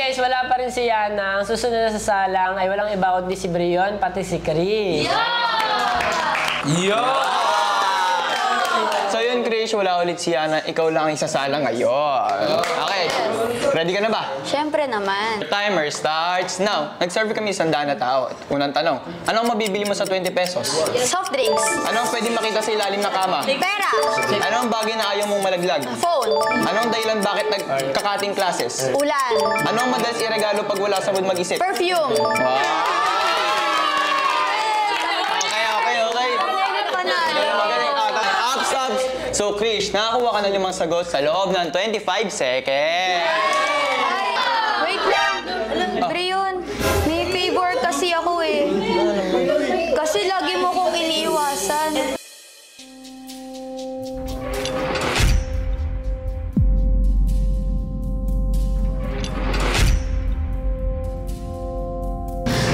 guys, wala pa rin si Yana. Ang susunod na sa salang ay walang iba kundi si Brion, pati si Chris. So yun, Chris, wala ulit si Yana. Ikaw lang ang isasala ngayon. Okay. Ready ka na ba? Siyempre naman. The timer starts now. Nag-serve kami 100 na tao. Unang tanong, anong mabibili mo sa 20 pesos? Soft drinks. Anong pwede makita sa ilalim ng kama? Pera. Anong bagay na ayaw mong malaglag? Phone. Anong dahilan bakit nagkakating classes? Ulan. Anong madalas iregalo pag wala sa mood mag-isip? Perfume. Wow! Okay. Magaling. Ups. So, Krish, nakakuha ka na 5 sagot sa loob ng 25 seconds. Wait lang. Brion, may favor kasi ako eh. Kasi lagi mo kong iniiwasan.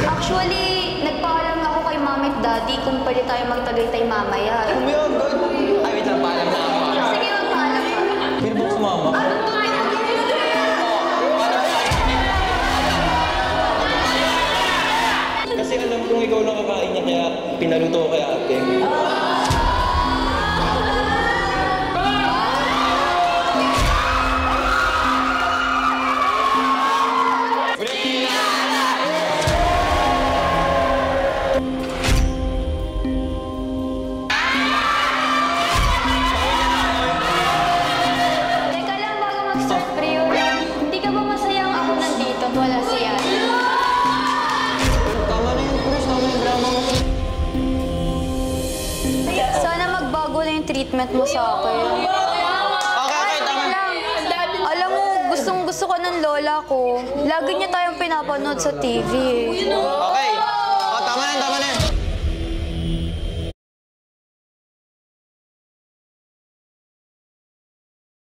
Actually, nagpaalam ako kay Mami at Daddy kung pwede tayo magtagaytay mamaya. Ay, wait lang, paalam na ako. Sige, magpaalam ka. Pwede mo sumama? Kasi alam kong ikaw lang kakain niya, kaya pinaluto ko kay ate. Teka lang bago mag-start, Brion. Hindi ka ba masayang ako nandito at wala siya? Tama na yun, Chris. Tama yung drama mo. Sana magbago na yung treatment mo sa akin. Okay, tama. Alam mo, gustong-gusto ko ng lola ko. Lagi niya tayong pinapanood sa TV. Okay,